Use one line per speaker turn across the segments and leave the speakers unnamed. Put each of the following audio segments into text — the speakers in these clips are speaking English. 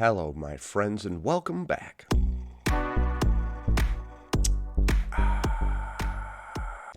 Hello, my friends, and welcome back.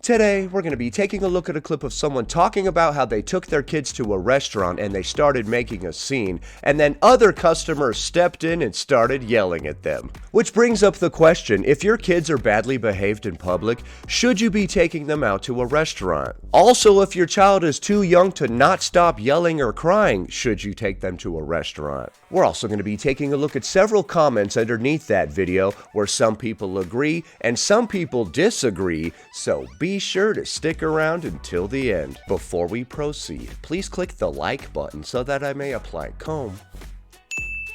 Today, we're going to be taking a look at a clip of someone talking about how they took their kids to a restaurant and they started making a scene, and then other customers stepped in and started yelling at them. Which brings up the question, if your kids are badly behaved in public, should you be taking them out to a restaurant? Also, if your child is too young to not stop yelling or crying, should you take them to a restaurant? We're also going to be taking a look at several comments underneath that video where some people agree and some people disagree, so be sure to stick around until the end. Before we proceed, please click the like button so that I may apply comb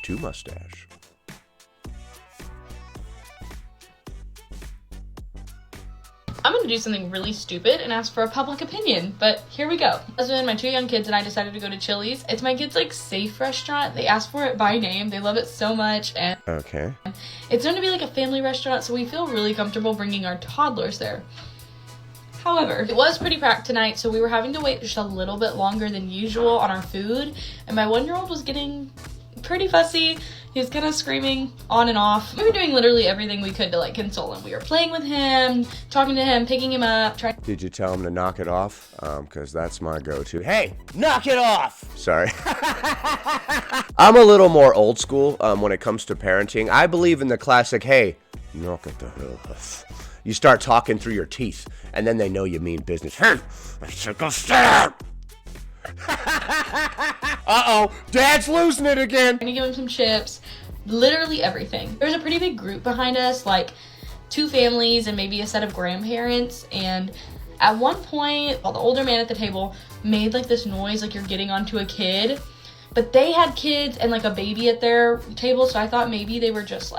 to mustache.
I'm gonna do something really stupid and ask for a public opinion, but here we go. My husband, my 2 young kids, and I decided to go to Chili's. It's my kids' safe restaurant. They asked for it by name. They love it so much, and
Okay.
it's going to be like a family restaurant, so we feel really comfortable bringing our toddlers there. However, it was pretty packed tonight, so we were having to wait just a little bit longer than usual on our food, and my 1-year-old was getting pretty fussy. He was kind of screaming on and off. We were doing literally everything we could to console him. We were playing with him, talking to him, picking him up, trying.
Did you tell him to knock it off? Because that's my go-to. Hey, knock it off! Sorry. I'm a little more old school when it comes to parenting. I believe in the classic, hey, knock it the hell off. You start talking through your teeth, and then they know you mean business. Hey, let's take a step! Uh-oh, Dad's losing it again!
I'm gonna give him some chips, literally everything. There's a pretty big group behind us, 2 families and maybe a set of grandparents, and at one point, the older man at the table made this noise like you're getting onto a kid, but they had kids and a baby at their table, so I thought maybe they were just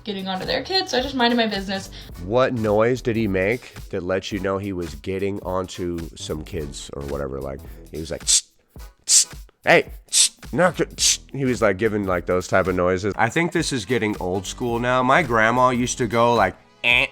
getting onto their kids, so I just minded my business.
What noise did he make that let you know he was getting onto some kids or whatever? He was like, tss, tss, hey, tss, knock it, tss. He was giving those type of noises. I think this is getting old school now. My grandma used to go eh,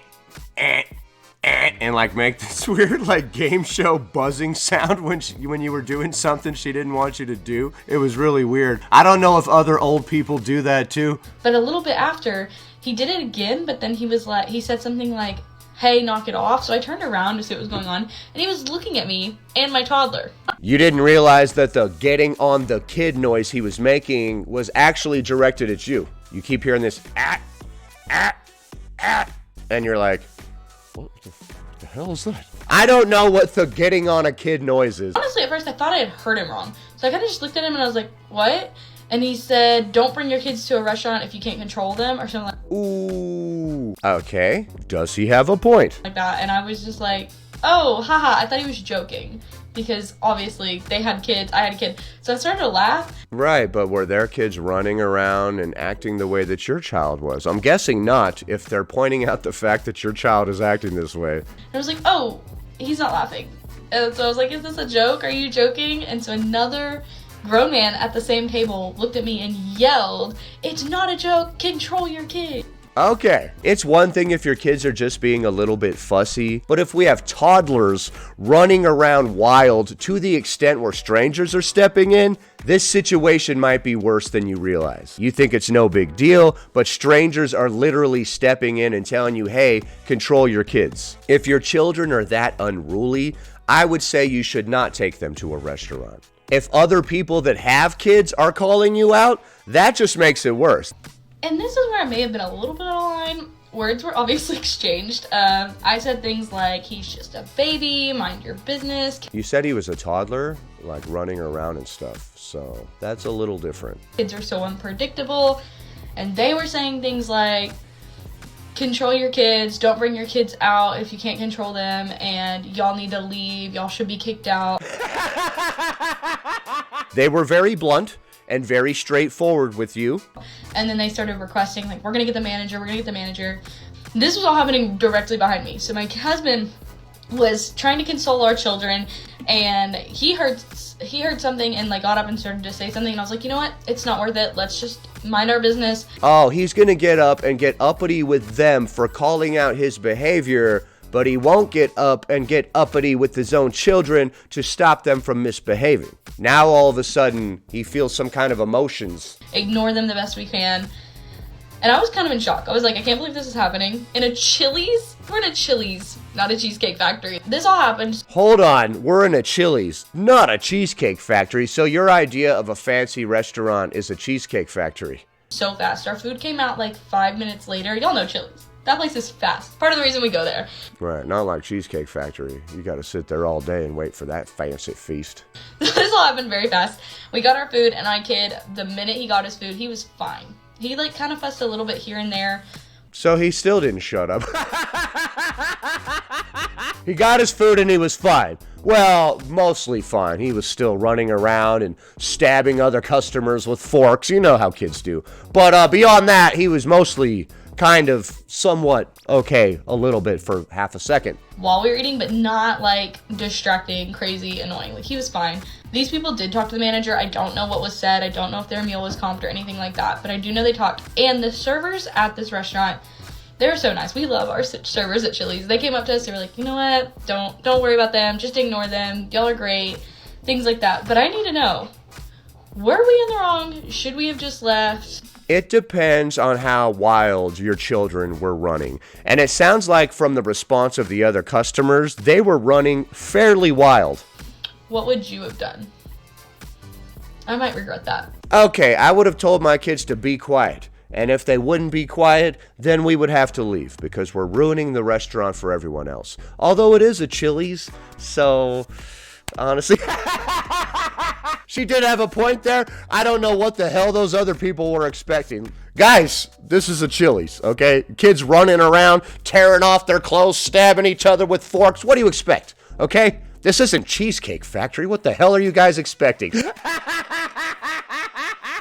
and make this weird game show buzzing sound when you were doing something she didn't want you to do. It was really weird. I don't know if other old people do that too.
But a little bit after, he did it again, but then he said something like, hey, knock it off. So I turned around to see what was going on, and he was looking at me and my toddler.
You didn't realize that the getting on the kid noise he was making was actually directed at you. You keep hearing this, and you're like, what the hell is that? I don't know what the getting on a kid noise is.
Honestly, at first I thought I had heard him wrong. So I kind of just looked at him and I was like, what? And he said, don't bring your kids to a restaurant if you can't control them, or something
Ooh. Okay. Does he have a point?
like that. And I was just like, oh, haha. I thought he was joking because obviously they had kids, I had a kid. So I started to laugh.
Right, but were their kids running around and acting the way that your child was? I'm guessing not, if they're pointing out the fact that your child is acting this way.
And I was like, oh, he's not laughing. And so I was like, is this a joke? Are you joking? And so another grown man at the same table looked at me and yelled, it's not a joke, control your kid.
Okay, it's one thing if your kids are just being a little bit fussy, but if we have toddlers running around wild to the extent where strangers are stepping in, this situation might be worse than you realize. You think it's no big deal, but strangers are literally stepping in and telling you, hey, control your kids. If your children are that unruly, I would say you should not take them to a restaurant. If other people that have kids are calling you out, that just makes it worse.
And this is where I may have been a little bit out of line. Words were obviously exchanged. I said things like, he's just a baby, mind your business.
You said he was a toddler, running around and stuff, so that's a little different.
Kids are so unpredictable. And they were saying things like, control your kids, don't bring your kids out if you can't control them, and y'all need to leave, y'all should be kicked out.
They were very blunt and very straightforward with you.
And then they started requesting, we're gonna get the manager, we're gonna get the manager. This was all happening directly behind me. So my husband was trying to console our children, and he heard something and got up and started to say something, and I was like, you know what, it's not worth it, let's just mind our business.
Oh, he's gonna get up and get uppity with them for calling out his behavior, but he won't get up and get uppity with his own children to stop them from misbehaving. Now all of a sudden, he feels some kind of emotions.
Ignore them the best we can. And I was kind of in shock. I was like, I can't believe this is happening. In a Chili's? We're in a Chili's, not a Cheesecake Factory. This all happened.
Hold on, we're in a Chili's, not a Cheesecake Factory. So your idea of a fancy restaurant is a Cheesecake Factory.
So fast. Our food came out like 5 minutes later. Y'all know Chili's. That place is fast. Part of the reason we go there.
Right, not like Cheesecake Factory. You gotta sit there all day and wait for that fancy feast.
This all happened very fast. We got our food, and our kid, the minute he got his food, he was fine. He like kind of fussed a little bit here and there.
So he still didn't shut up. He got his food and he was fine. Well, mostly fine. He was still running around and stabbing other customers with forks. You know how kids do. But beyond that, he was mostly kind of somewhat okay a little bit for half a second.
While we were eating, but not like distracting, crazy, annoying. Like he was fine. These people did talk to the manager. I don't know what was said. I don't know if their meal was comped or anything like that, but I do know they talked. And the servers at this restaurant, they were so nice. We love our servers at Chili's. They came up to us. They were like, you know what? Don't worry about them. Just ignore them. Y'all are great. Things like that. But I need to know, were we in the wrong? Should we have just left?
It depends on how wild your children were running. And it sounds like from the response of the other customers, they were running fairly wild.
What would you have done? I might regret that.
Okay, I would have told my kids to be quiet. And if they wouldn't be quiet, then we would have to leave because we're ruining the restaurant for everyone else. Although it is a Chili's, so honestly, she did have a point there. I don't know what the hell those other people were expecting. Guys, this is a Chili's, okay? Kids running around, tearing off their clothes, stabbing each other with forks. What do you expect, okay? This isn't Cheesecake Factory. What the hell are you guys expecting?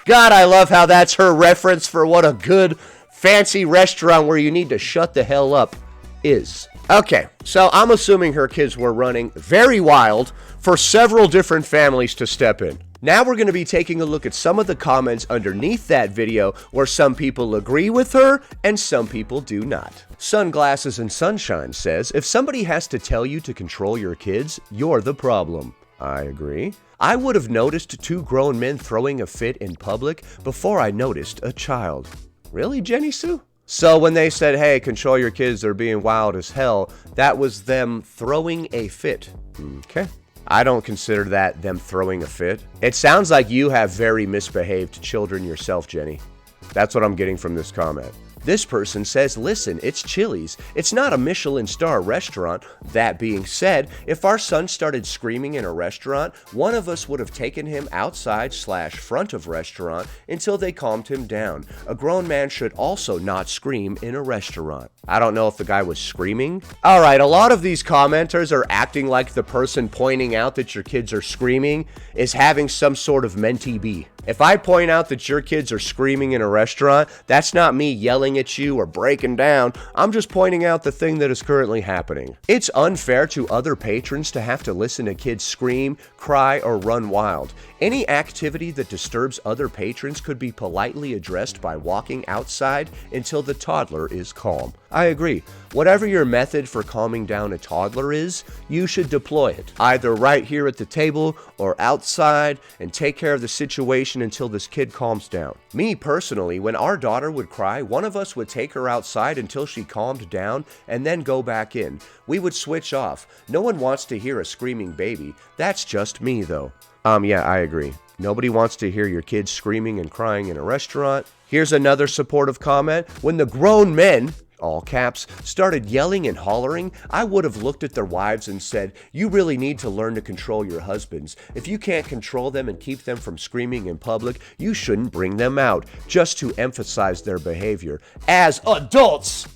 God, I love how that's her reference for what a good, fancy restaurant where you need to shut the hell up is. Okay, so I'm assuming her kids were running very wild for several different families to step in. Now we're going to be taking a look at some of the comments underneath that video where some people agree with her and some people do not. Sunglasses and Sunshine says, if somebody has to tell you to control your kids, you're the problem. I agree. I would have noticed two grown men throwing a fit in public before I noticed a child. Really, Jenny Sue? So when they said, hey, control your kids, they're being wild as hell, that was them throwing a fit. Okay. I don't consider that them throwing a fit. It sounds like you have very misbehaved children yourself, Jenny. That's what I'm getting from this comment. This person says, listen, it's Chili's. It's not a Michelin star restaurant. That being said, if our son started screaming in a restaurant, one of us would have taken him outside/front of restaurant until they calmed him down. A grown man should also not scream in a restaurant. I don't know if the guy was screaming. All right, a lot of these commenters are acting like the person pointing out that your kids are screaming is having some sort of mentee B. If I point out that your kids are screaming in a restaurant, that's not me yelling at you or breaking down. I'm just pointing out the thing that is currently happening. It's unfair to other patrons to have to listen to kids scream, cry, or run wild. Any activity that disturbs other patrons could be politely addressed by walking outside until the toddler is calm. I agree. Whatever your method for calming down a toddler is, you should deploy it, either right here at the table or outside, and take care of the situation until this kid calms down. Me personally, when our daughter would cry, one of us would take her outside until she calmed down and then go back in. We would switch off. No one wants to hear a screaming baby. That's just me though. Yeah, I agree. Nobody wants to hear your kids screaming and crying in a restaurant. Here's another supportive comment. When the grown men, all caps, started yelling and hollering, I would have looked at their wives and said, you really need to learn to control your husbands. If you can't control them and keep them from screaming in public, you shouldn't bring them out, just to emphasize their behavior as adults.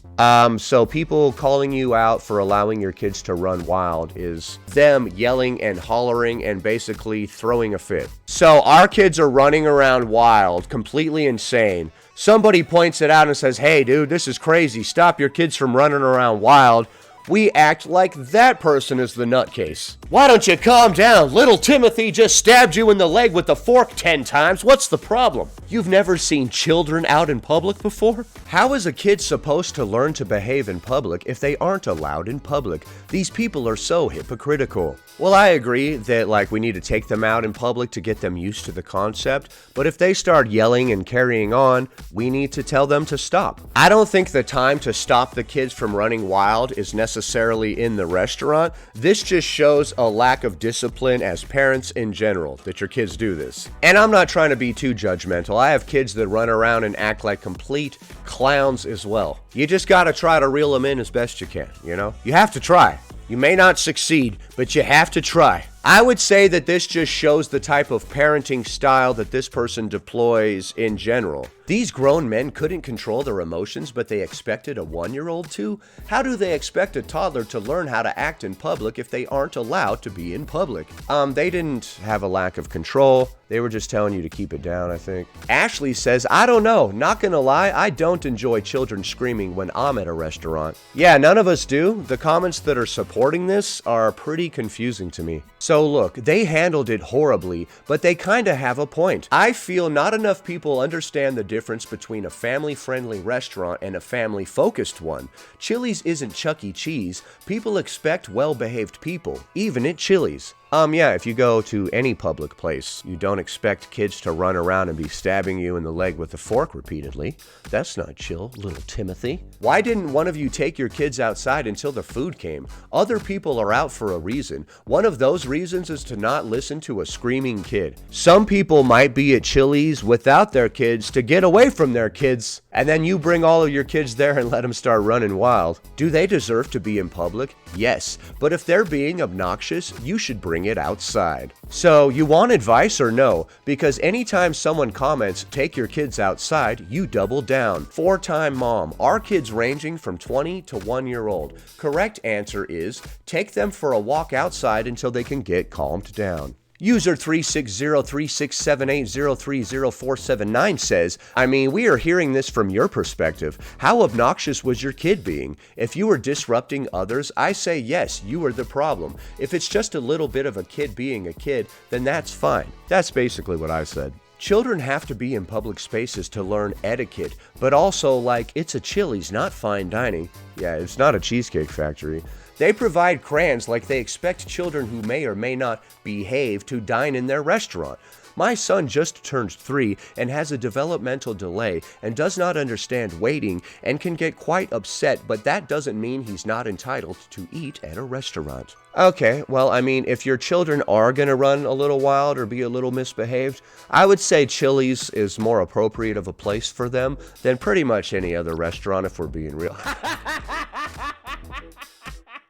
So people calling you out for allowing your kids to run wild is them yelling and hollering and basically throwing a fit. So our kids are running around wild, completely insane. Somebody points it out and says, hey dude, this is crazy. Stop your kids from running around wild. we act like that person is the nutcase. Why don't you calm down? Little Timothy just stabbed you in the leg with the fork 10 times. What's the problem? You've never seen children out in public before? How is a kid supposed to learn to behave in public if they aren't allowed in public? These people are so hypocritical. Well, I agree that we need to take them out in public to get them used to the concept, but if they start yelling and carrying on, we need to tell them to stop. I don't think the time to stop the kids from running wild is necessarily in the restaurant. This just shows a lack of discipline as parents in general, that your kids do this. And I'm not trying to be too judgmental. I have kids that run around and act like complete clowns as well. You just gotta try to reel them in as best you can, you know? You have to try. You may not succeed, but you have to try. I would say that this just shows the type of parenting style that this person deploys in general. These grown men couldn't control their emotions, but they expected a 1-year-old to? How do they expect a toddler to learn how to act in public if they aren't allowed to be in public? They didn't have a lack of control. They were just telling you to keep it down, I think. Ashley says, I don't know. Not gonna lie, I don't enjoy children screaming when I'm at a restaurant. Yeah, none of us do. The comments that are supporting this are pretty confusing to me. So look, they handled it horribly, but they kinda have a point. I feel not enough people understand the difference between a family-friendly restaurant and a family-focused one. Chili's isn't Chuck E. Cheese. People expect well-behaved people, even at Chili's. Yeah, if you go to any public place, you don't expect kids to run around and be stabbing you in the leg with a fork repeatedly. That's not chill, little Timothy. Why didn't one of you take your kids outside until the food came? Other people are out for a reason. One of those reasons is to not listen to a screaming kid. Some people might be at Chili's without their kids to get away from their kids, and then you bring all of your kids there and let them start running wild. Do they deserve to be in public? Yes, but if they're being obnoxious, you should bring it outside. So, you want advice or no? Because anytime someone comments, take your kids outside, you double down. 4-time mom. Our kids ranging from 20 to 1-year-old. Correct answer is, take them for a walk outside until they can get calmed down. User 3603678030479 says, I mean, we are hearing this from your perspective. How obnoxious was your kid being? If you were disrupting others, I say yes, you are the problem. If it's just a little bit of a kid being a kid, then that's fine. That's basically what I said. Children have to be in public spaces to learn etiquette, but also it's a Chili's, not fine dining. Yeah, it's not a Cheesecake Factory. They provide crayons like they expect children who may or may not behave to dine in their restaurant. My son just turned 3 and has a developmental delay and does not understand waiting and can get quite upset, but that doesn't mean he's not entitled to eat at a restaurant. Okay, well, I mean, if your children are gonna run a little wild or be a little misbehaved, I would say Chili's is more appropriate of a place for them than pretty much any other restaurant, if we're being real.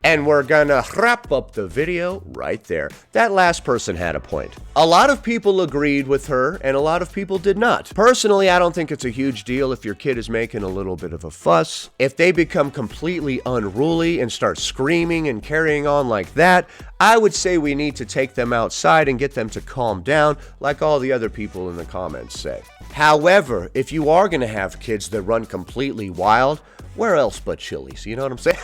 And we're gonna wrap up the video right there. That last person had a point. A lot of people agreed with her, and a lot of people did not. Personally, I don't think it's a huge deal if your kid is making a little bit of a fuss. If they become completely unruly and start screaming and carrying on like that, I would say we need to take them outside and get them to calm down, like all the other people in the comments say. However, if you are gonna have kids that run completely wild, where else but Chili's? You know what I'm saying?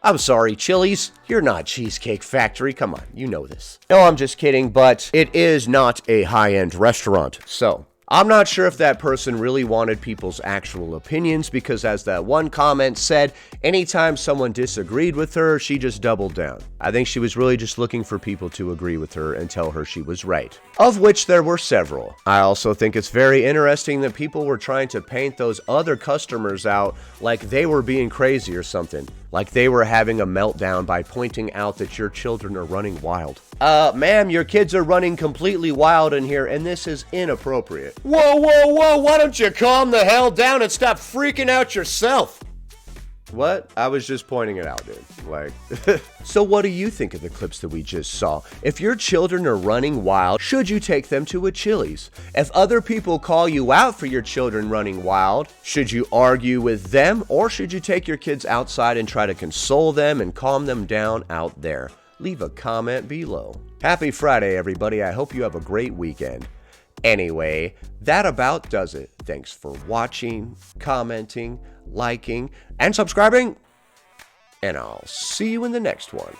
I'm sorry, Chili's, you're not Cheesecake Factory. Come on, you know this. No, I'm just kidding, but it is not a high-end restaurant. So, I'm not sure if that person really wanted people's actual opinions because as that one comment said, anytime someone disagreed with her, she just doubled down. I think she was really just looking for people to agree with her and tell her she was right. Of which there were several. I also think it's very interesting that people were trying to paint those other customers out like they were being crazy or something. Like they were having a meltdown by pointing out that your children are running wild. Ma'am, your kids are running completely wild in here and this is inappropriate. Whoa, whoa, whoa, why don't you calm the hell down and stop freaking out yourself? What? I was just pointing it out, dude. So what do you think of the clips that we just saw? If your children are running wild, should you take them to a Chili's? If other people call you out for your children running wild, should you argue with them or should you take your kids outside and try to console them and calm them down out there? Leave a comment below. Happy Friday, everybody. I hope you have a great weekend. Anyway, that about does it. Thanks for watching, commenting, liking, and subscribing. and I'll see you in the next one.